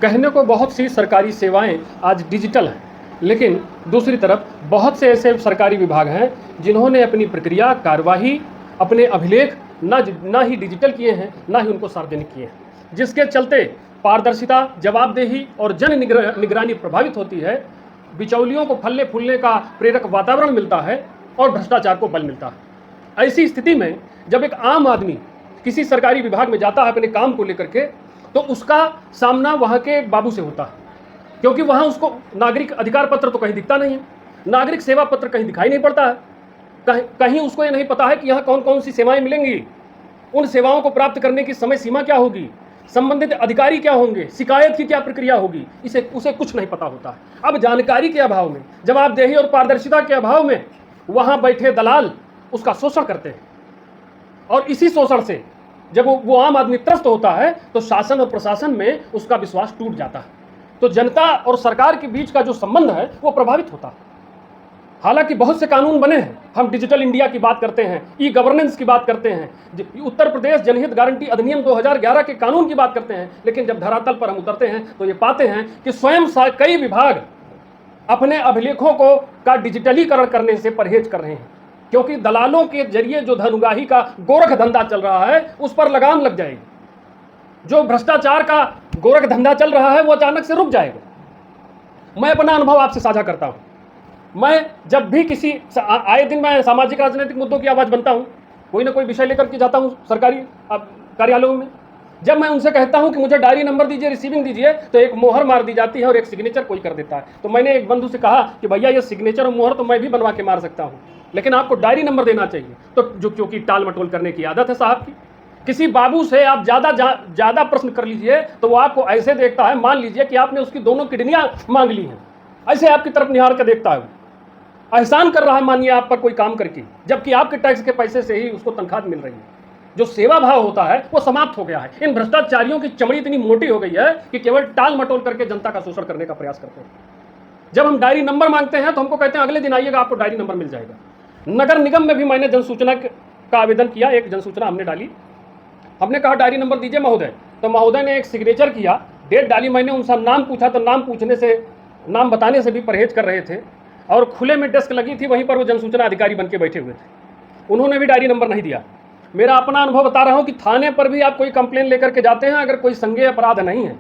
कहने को बहुत सी सरकारी सेवाएं आज डिजिटल हैं, लेकिन दूसरी तरफ बहुत से ऐसे सरकारी विभाग हैं जिन्होंने अपनी प्रक्रिया कार्यवाही अपने अभिलेख ना ही डिजिटल किए हैं, ना ही उनको सार्वजनिक किए हैं, जिसके चलते पारदर्शिता, जवाबदेही और जन निगरानी प्रभावित होती है। बिचौलियों को फलने फूलने का प्रेरक वातावरण मिलता है और भ्रष्टाचार को बल मिलता है। ऐसी स्थिति में जब एक आम आदमी किसी सरकारी विभाग में जाता है अपने काम को लेकर के, तो उसका सामना वहाँ के एक बाबू से होता है, क्योंकि वहाँ उसको नागरिक अधिकार पत्र तो कहीं दिखता नहीं है, नागरिक सेवा पत्र कहीं दिखाई नहीं पड़ता है, कहीं उसको ये नहीं पता है कि यहाँ कौन कौन सी सेवाएं मिलेंगी, उन सेवाओं को प्राप्त करने की समय सीमा क्या होगी, संबंधित अधिकारी क्या होंगे, शिकायत की क्या प्रक्रिया होगी, उसे कुछ नहीं पता होता है। अब जानकारी के अभाव में, जवाबदेही और पारदर्शिता के अभाव में वहाँ बैठे दलाल उसका शोषण करते हैं, और इसी शोषण से जब वो आम आदमी त्रस्त होता है तो शासन और प्रशासन में उसका विश्वास टूट जाता है, तो जनता और सरकार के बीच का जो संबंध है वो प्रभावित होता है। हालांकि बहुत से कानून बने हैं, हम डिजिटल इंडिया की बात करते हैं, ई गवर्नेंस की बात करते हैं, उत्तर प्रदेश जनहित गारंटी अधिनियम 2011 के कानून की बात करते हैं, लेकिन जब धरातल पर हम उतरते हैं तो ये पाते हैं कि स्वयं कई विभाग अपने अभिलेखों का डिजिटलीकरण करने से परहेज कर रहे हैं, क्योंकि दलालों के जरिए जो धनुगाही का गोरख धंधा चल रहा है उस पर लगाम लग जाएगी। जो भ्रष्टाचार का गोरख धंधा चल रहा है वो अचानक से रुक जाएगा। मैं अपना अनुभव आपसे साझा करता हूं। मैं जब भी आए दिन मैं सामाजिक राजनीतिक मुद्दों की आवाज बनता हूं, कोई ना कोई विषय लेकर के जाता हूं सरकारी कार्यालयों में। जब मैं उनसे कहता हूं कि मुझे डायरी नंबर दीजिए, रिसीविंग दीजिए, तो एक मोहर मार दी जाती है और एक सिग्नेचर कोई कर देता है। तो मैंने एक बंधु से कहा कि भैया ये सिग्नेचर और मोहर तो मैं भी बनवा के मार सकता हूं, लेकिन आपको डायरी नंबर देना चाहिए। तो जो क्योंकि टाल मटोल करने की आदत है साहब की। किसी बाबू से आप ज्यादा प्रश्न कर लीजिए तो वो आपको ऐसे देखता है, मान लीजिए कि आपने उसकी दोनों किडनियां मांग ली हैं, ऐसे आपकी तरफ निहार कर देखता है, एहसान कर रहा है मानिए आप पर कोई काम करके, जबकि आपके टैक्स के पैसे से ही उसको तनख्वाह मिल रही है। जो सेवा भाव होता है वो समाप्त हो गया है। इन भ्रष्टाचारियों की चमड़ी इतनी मोटी हो गई है कि केवल टाल मटोल करके जनता का शोषण करने का प्रयास करते हैं। जब हम डायरी नंबर मांगते हैं तो हमको कहते हैं अगले दिन आइएगा, आपको डायरी नंबर मिल जाएगा। नगर निगम में भी मैंने जनसूचना का आवेदन किया, एक जनसूचना हमने डाली, हमने कहा डायरी नंबर दीजिए महोदय, तो महोदय ने एक सिग्नेचर किया, डेट डाली, मैंने उनसे नाम पूछा तो नाम पूछने से, नाम बताने से भी परहेज कर रहे थे, और खुले में डेस्क लगी थी, वहीं पर वो जनसूचना अधिकारी बन के बैठे हुए थे, उन्होंने भी डायरी नंबर नहीं दिया। मेरा अपना अनुभव बता रहा हूँ कि थाने पर भी आप कोई कंप्लेन लेकर के जाते हैं, अगर कोई संज्ञेय अपराध नहीं है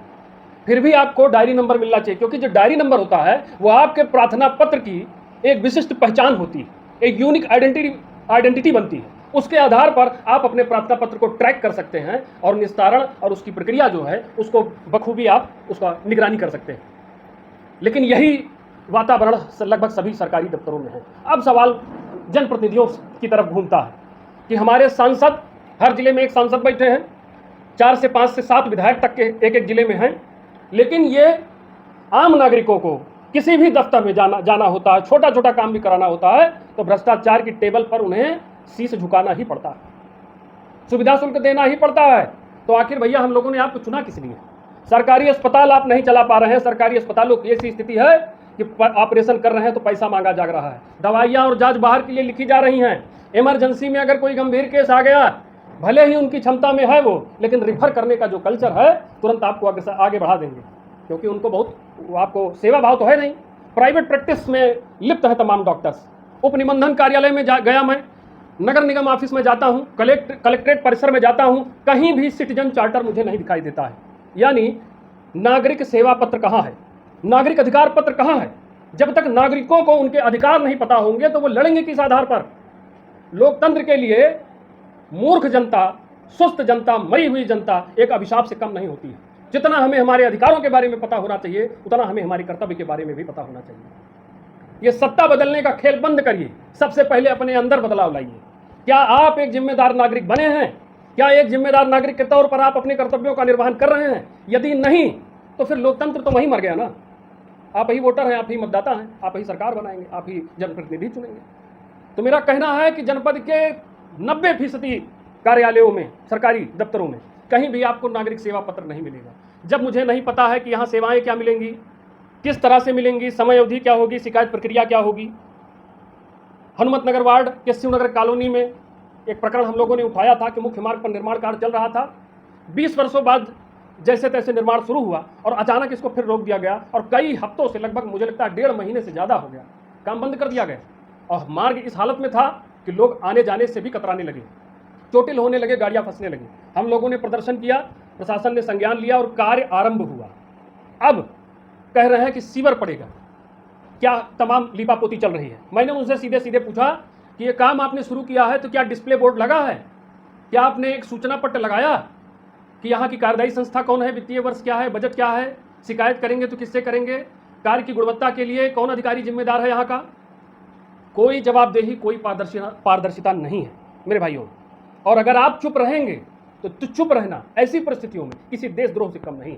फिर भी आपको डायरी नंबर मिलना चाहिए, क्योंकि जो डायरी नंबर होता है वो आपके प्रार्थना पत्र की एक विशिष्ट पहचान होती है, एक यूनिक आइडेंटिटी बनती है। उसके आधार पर आप अपने प्रार्थना पत्र को ट्रैक कर सकते हैं और निस्तारण और उसकी प्रक्रिया जो है उसको बखूबी आप उसका निगरानी कर सकते हैं। लेकिन यही वातावरण लगभग सभी सरकारी दफ्तरों में है। अब सवाल जनप्रतिनिधियों की तरफ घूमता है कि हमारे सांसद, हर जिले में एक सांसद बैठे हैं, 4 से 5 से 7 विधायक तक के एक जिले में हैं, लेकिन ये आम नागरिकों को किसी भी दफ्तर में जाना होता है, छोटा छोटा काम भी कराना होता है, तो भ्रष्टाचार की टेबल पर उन्हें शीश झुकाना ही पड़ता है, सुविधा शुल्क देना ही पड़ता है। तो आखिर भैया हम लोगों ने आपको चुना किस लिए? सरकारी अस्पताल आप नहीं चला पा रहे हैं, सरकारी अस्पतालों की ऐसी स्थिति है कि ऑपरेशन कर रहे हैं तो पैसा मांगा जा रहा है, दवाइयाँ और जांच बाहर के लिए लिखी जा रही हैं, इमरजेंसी में अगर कोई गंभीर केस आ गया, भले ही उनकी क्षमता में है वो, लेकिन रिफर करने का जो कल्चर है तुरंत आपको आगे बढ़ा देंगे, क्योंकि उनको बहुत आपको सेवा भाव तो है नहीं। प्राइवेट प्रैक्टिस में लिप्त है तमाम डॉक्टर्स। उप निबंधन कार्यालय में गया मैं, नगर निगम ऑफिस में जाता हूँ, कलेक्ट्रेट परिसर में जाता हूँ, कहीं भी सिटीजन चार्टर मुझे नहीं दिखाई देता है। यानी नागरिक सेवा पत्र कहाँ है, नागरिक अधिकार पत्र कहाँ है? जब तक नागरिकों को उनके अधिकार नहीं पता होंगे तो वो लड़ेंगे किस आधार पर? लोकतंत्र के लिए मूर्ख जनता, सुस्त जनता, मरी हुई जनता एक अभिशाप से कम नहीं होती है। जितना हमें हमारे अधिकारों के बारे में पता होना चाहिए उतना हमें हमारे कर्तव्य के बारे में भी पता होना चाहिए। ये सत्ता बदलने का खेल बंद करिए, सबसे पहले अपने अंदर बदलाव लाइए। क्या आप एक जिम्मेदार नागरिक बने हैं? क्या एक जिम्मेदार नागरिक के तौर पर आप अपने कर्तव्यों का निर्वहन कर रहे हैं? यदि नहीं तो फिर लोकतंत्र तो वहीं मर गया ना। आप ही वोटर हैं, आप ही मतदाता हैं, आप ही सरकार बनाएंगे, आप ही जनप्रतिनिधि चुनेंगे। तो मेरा कहना है कि जनपद के 90% कार्यालयों में, सरकारी दफ्तरों में कहीं भी आपको नागरिक सेवा पत्र नहीं मिलेगा। जब मुझे नहीं पता है कि यहाँ सेवाएं क्या मिलेंगी, किस तरह से मिलेंगी, समय अवधि क्या होगी, शिकायत प्रक्रिया क्या होगी। हनुमतनगर वार्ड के शिवनगर कॉलोनी में एक प्रकरण हम लोगों ने उठाया था कि मुख्य मार्ग पर निर्माण कार्य चल रहा था, 20 वर्षों बाद जैसे तैसे निर्माण शुरू हुआ और अचानक इसको फिर रोक दिया गया और कई हफ्तों से, लगभग मुझे लगता है 1.5 महीने से ज़्यादा हो गया, काम बंद कर दिया गया। और मार्ग इस हालत में था कि लोग आने जाने से भी कतराने लगे, चोटिल होने लगे, गाड़ियाँ फंसने लगी। हम लोगों ने प्रदर्शन किया, प्रशासन ने संज्ञान लिया और कार्य आरंभ हुआ। अब कह रहे हैं कि सीवर पड़ेगा, क्या तमाम लीपापोती चल रही है। मैंने उनसे सीधे सीधे पूछा कि ये काम आपने शुरू किया है तो क्या डिस्प्ले बोर्ड लगा है, क्या आपने एक सूचना पट्ट लगाया कि यहाँ की कार्यदायी संस्था कौन है, वित्तीय वर्ष क्या है, बजट क्या है, शिकायत करेंगे तो किससे करेंगे, कार्य की गुणवत्ता के लिए कौन अधिकारी जिम्मेदार है यहाँ का? कोई जवाबदेही, कोई पारदर्शिता नहीं है मेरे भाइयों। और अगर आप चुप रहेंगे तो चुप रहना ऐसी परिस्थितियों में किसी देशद्रोह से कम नहीं।